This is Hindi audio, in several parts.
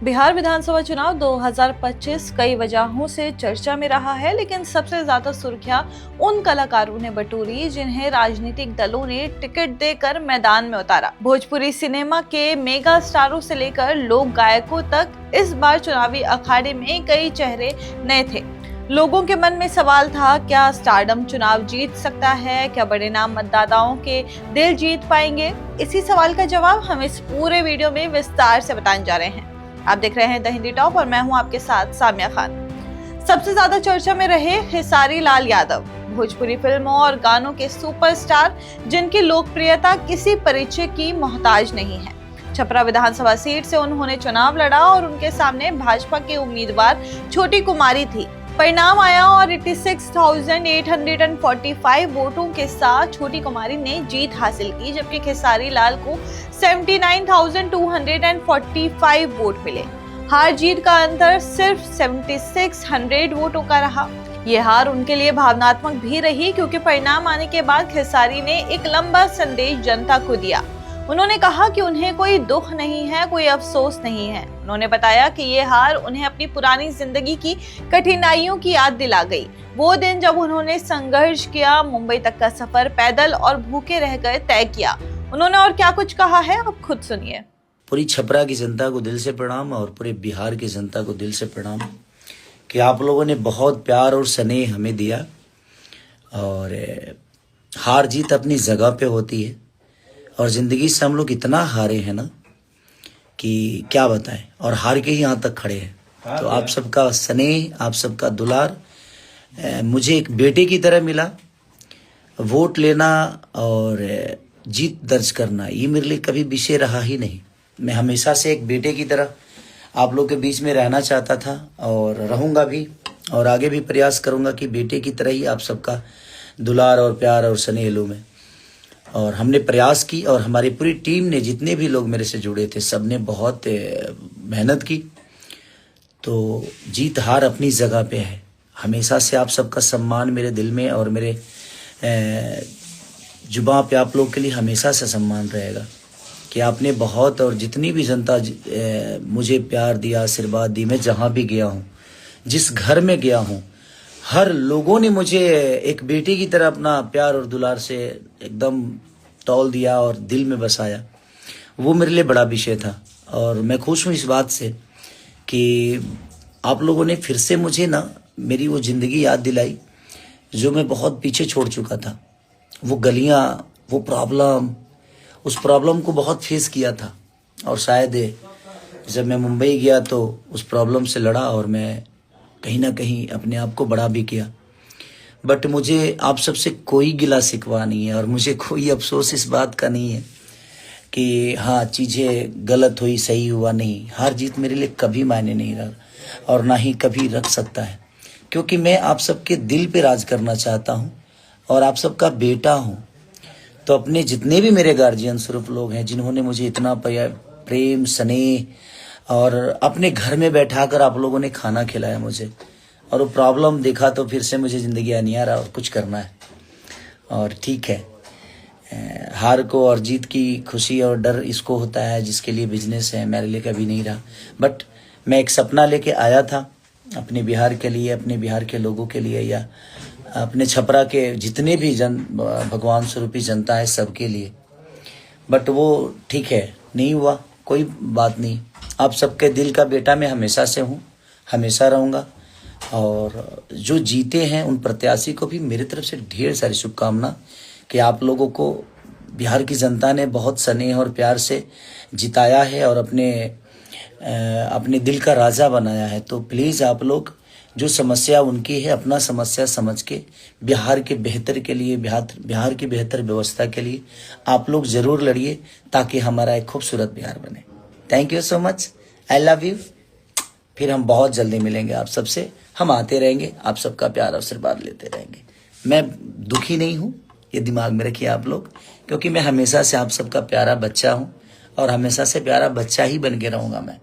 बिहार विधानसभा चुनाव 2025 कई वजहों से चर्चा में रहा है, लेकिन सबसे ज्यादा सुर्खियां उन कलाकारों ने बटोरी जिन्हें राजनीतिक दलों ने टिकट देकर मैदान में उतारा। भोजपुरी सिनेमा के मेगा स्टारों से लेकर लोक गायकों तक इस बार चुनावी अखाड़े में कई चेहरे नए थे। लोगों के मन में सवाल था, क्या स्टारडम चुनाव जीत सकता है? क्या बड़े नाम मतदाताओं के दिल जीत पाएंगे? इसी सवाल का जवाब हम इस पूरे वीडियो में विस्तार से बताने जा रहे हैं। आप देख रहे हैं द हिंदी टॉप और मैं हूं आपके साथ सामिया खान। सबसे ज्यादा चर्चा में रहे खेसारी लाल यादव, भोजपुरी फिल्मों और गानों के सुपरस्टार जिनकी लोकप्रियता किसी परिचय की मोहताज नहीं है। छपरा विधानसभा सीट से उन्होंने चुनाव लड़ा और उनके सामने भाजपा के उम्मीदवार छोटी कुमारी थी। परिणाम आया और 86,845 वोटों के साथ छोटी कुमारी ने जीत हासिल की, जबकि खेसारी लाल को 79,245 वोट मिले। हार जीत का अंतर सिर्फ 7600 वोटों का रहा। ये हार उनके लिए भावनात्मक भी रही, क्योंकि परिणाम आने के बाद खेसारी ने एक लंबा संदेश जनता को दिया। उन्होंने कहा कि उन्हें कोई दुख नहीं है, कोई अफसोस नहीं है। उन्होंने बताया कि ये हार उन्हें अपनी पुरानी जिंदगी की कठिनाइयों की याद दिला गई। वो दिन जब उन्होंने संघर्ष किया, मुंबई तक का सफर पैदल और भूखे रहकर तय किया। उन्होंने और क्या कुछ कहा है, आप खुद सुनिए। पूरी छपरा की जनता को दिल से प्रणाम और पूरे बिहार की जनता को दिल से प्रणाम कि आप लोगों ने बहुत प्यार और स्नेह हमें दिया। और हार जीत अपनी जगह पे होती है और जिंदगी से हम लोग इतना हारे हैं ना कि क्या बताएं, और हार के ही यहाँ तक खड़े हैं। तो आप सबका स्नेह, आप सबका दुलार मुझे एक बेटे की तरह मिला। वोट लेना और जीत दर्ज करना ये मेरे लिए कभी विषय रहा ही नहीं। मैं हमेशा से एक बेटे की तरह आप लोग के बीच में रहना चाहता था और रहूंगा भी, और आगे भी प्रयास करूंगा कि बेटे की तरह ही आप सबका दुलार और प्यार और स्नेह लूं मैं। और हमने प्रयास की और हमारी पूरी टीम ने, जितने भी लोग मेरे से जुड़े थे, सबने बहुत मेहनत की। तो जीत हार अपनी जगह पे है। हमेशा से आप सबका सम्मान मेरे दिल में और मेरे जुबां पे आप लोग के लिए हमेशा से सम्मान रहेगा कि आपने बहुत, और जितनी भी जनता मुझे प्यार दिया, आशीर्वाद दी, मैं जहाँ भी गया हूँ, जिस घर में गया हूँ, हर लोगों ने मुझे एक बेटे की तरह अपना प्यार और दुलार से एकदम तौल दिया और दिल में बसाया। वो मेरे लिए बड़ा विषय था और मैं खुश हूँ इस बात से कि आप लोगों ने फिर से मुझे ना मेरी वो ज़िंदगी याद दिलाई जो मैं बहुत पीछे छोड़ चुका था। वो गलियाँ, वो प्रॉब्लम, उस प्रॉब्लम को बहुत फेस किया था। और शायद जब मैं मुंबई गया तो उस प्रॉब्लम से लड़ा और मैं कहीं ना कहीं अपने आप को बड़ा भी किया। बट मुझे आप सबसे कोई गिला शिकवा नहीं है और मुझे कोई अफसोस इस बात का नहीं है कि हाँ चीज़ें गलत हुई, सही हुआ नहीं। हार जीत मेरे लिए कभी मायने नहीं रहा और ना ही कभी रख सकता है, क्योंकि मैं आप सबके दिल पे राज करना चाहता हूँ और आप सबका बेटा हूँ। तो अपने जितने भी मेरे गार्जियन स्वरूप लोग हैं, जिन्होंने मुझे इतना प्रेम, स्नेह और अपने घर में बैठाकर आप लोगों ने खाना खिलाया मुझे, और वो प्रॉब्लम देखा तो फिर से मुझे ज़िंदगी आनी आ रहा और कुछ करना है। और ठीक है, हार को और जीत की खुशी और डर इसको होता है जिसके लिए बिजनेस है, मेरे लिए कभी नहीं रहा। बट मैं एक सपना लेके आया था अपने बिहार के लिए, अपने बिहार के लोगों के लिए, या अपने छपरा के जितने भी भगवान स्वरूपी जनता है सबके लिए। बट वो ठीक है, नहीं हुआ, कोई बात नहीं। आप सबके दिल का बेटा मैं हमेशा से हूँ, हमेशा रहूँगा। और जो जीते हैं उन प्रत्याशी को भी मेरी तरफ से ढेर सारी शुभकामना कि आप लोगों को बिहार की जनता ने बहुत स्नेह और प्यार से जिताया है और अपने दिल का राजा बनाया है। तो प्लीज़ आप लोग, जो समस्या उनकी है, अपना समस्या समझ के बिहार के बेहतर के लिए, बिहार की बेहतर व्यवस्था के लिए आप लोग ज़रूर लड़िए, ताकि हमारा एक खूबसूरत बिहार बने। Thank you so much, I love you. फिर हम बहुत जल्दी मिलेंगे आप सबसे, हम आते रहेंगे, आप सबका प्यार और आशीर्वाद लेते रहेंगे। मैं दुखी नहीं हूँ, ये दिमाग में रखिए आप लोग, क्योंकि मैं हमेशा से आप सबका प्यारा बच्चा हूँ और हमेशा से प्यारा बच्चा ही बन के रहूँगा मैं।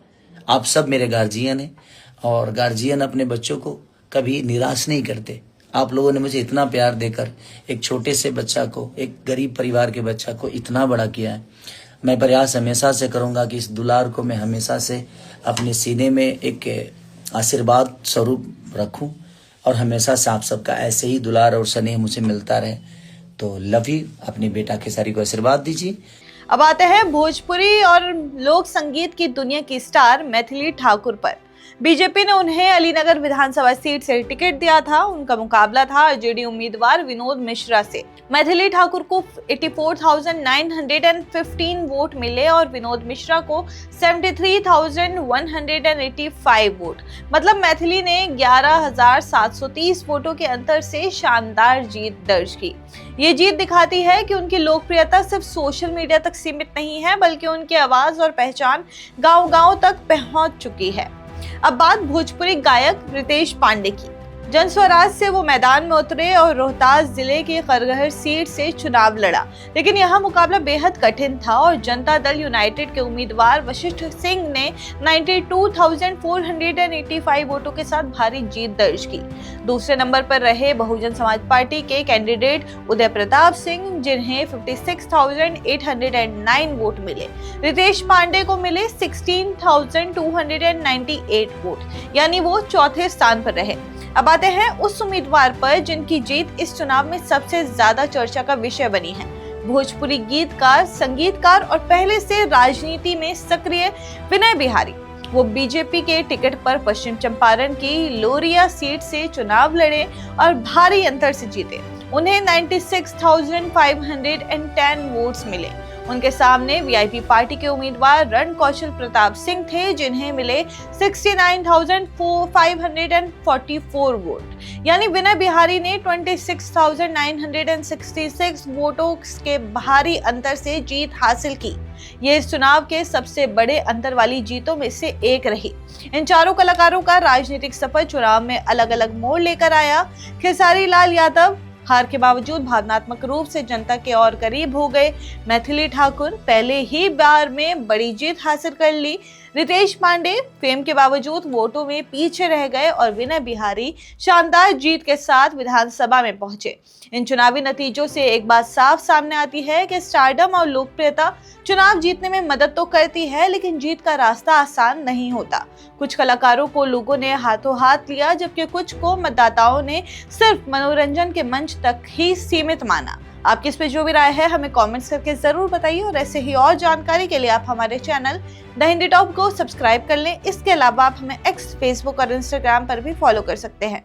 आप सब मेरे गार्जियन हैं और गार्जियन अपने बच्चों को कभी निराश नहीं करते। आप लोगों ने मुझे इतना प्यार देकर एक छोटे से बच्चा को, एक गरीब परिवार के बच्चा को इतना बड़ा किया है, मैं प्रयास हमेशा से करूंगा कि इस दुलार को मैं हमेशा से अपने सीने में एक आशीर्वाद स्वरूप रखूं और हमेशा से आप सबका ऐसे ही दुलार और स्नेह मुझे मिलता रहे। तो लव यू, अपने बेटा केसारी को आशीर्वाद दीजिए। अब आते हैं भोजपुरी और लोक संगीत की दुनिया की स्टार मैथिली ठाकुर पर। बीजेपी ने उन्हें अलीनगर विधानसभा सीट से टिकट दिया था। उनका मुकाबला था जेडीयू उम्मीदवार विनोद मिश्रा से। मैथिली ठाकुर को 84,915 वोट मिले और विनोद मिश्रा को 73,185 वोट। मतलब मैथिली ने 11,730 वोटों के अंतर से शानदार जीत दर्ज की। ये जीत दिखाती है कि उनकी लोकप्रियता सिर्फ सोशल मीडिया तक सीमित नहीं है, बल्कि उनकी आवाज और पहचान गांव-गांव तक पहुंच चुकी है। अब बात भोजपुरी गायक रितेश पांडे की। जनस्वराज से वो मैदान में उतरे और रोहतास जिले के खरगहर सीट से चुनाव लड़ा, लेकिन यह मुकाबला बेहद कठिन था और जनता दल यूनाइटेड के उम्मीदवार वशिष्ठ सिंह ने 92,485 वोटों के साथ भारी जीत दर्ज की। दूसरे नंबर पर रहे बहुजन समाज पार्टी के कैंडिडेट उदय प्रताप सिंह, जिन्हें 56,809 वोट मिले। रितेश पांडे को मिले 16,298 वोट, यानी वो चौथे स्थान पर रहे। अब आते हैं उस उम्मीदवार पर जिनकी जीत इस चुनाव में सबसे ज्यादा चर्चा का विषय बनी है। भोजपुरी गीतकार, संगीतकार और पहले से राजनीति में सक्रिय विनय बिहारी। वो बीजेपी के टिकट पर पश्चिम चंपारण की लोरिया सीट से चुनाव लड़े और भारी अंतर से जीते। उन्हें 96,510 वोट्स मिले। उनके सामने वीआईपी पार्टी के उम्मीदवार रण कौशल प्रताप सिंह थे, जिन्हें मिले 69,544 वोट। यानी विनय बिहारी ने 26,966 वोटों के भारी अंतर से जीत हासिल की। ये इस चुनाव के सबसे बड़े अंतर वाली जीतों में से एक रही। इन चारों कलाकारों का राजनीतिक सफर चुनाव में अलग अलग मोड़ लेकर आया। खेसारी लाल यादव हार के बावजूद भावनात्मक रूप से जनता के और करीब हो गए। मैथिली ठाकुर पहले ही बार में बड़ी जीत हासिल कर ली। रितेश पांडे फेम के बावजूद वोटों में पीछे रह गए और विनय बिहारी शानदार जीत के साथ विधानसभा में पहुंचे। इन चुनावी नतीजों से एक बात साफ सामने आती है कि स्टारडम और लोकप्रियता चुनाव जीतने में मदद तो करती है, लेकिन जीत का रास्ता आसान नहीं होता। कुछ कलाकारों को लोगों ने हाथों हाथ लिया, जबकि कुछ को मतदाताओं ने सिर्फ मनोरंजन के मंच तक ही सीमित माना। आपकी इस पे जो भी राय है हमें कमेंट्स करके जरूर बताइए और ऐसे ही और जानकारी के लिए आप हमारे चैनल द हिंदी टॉप को सब्सक्राइब कर लें। इसके अलावा आप हमें एक्स, फेसबुक और इंस्टाग्राम पर भी फॉलो कर सकते हैं।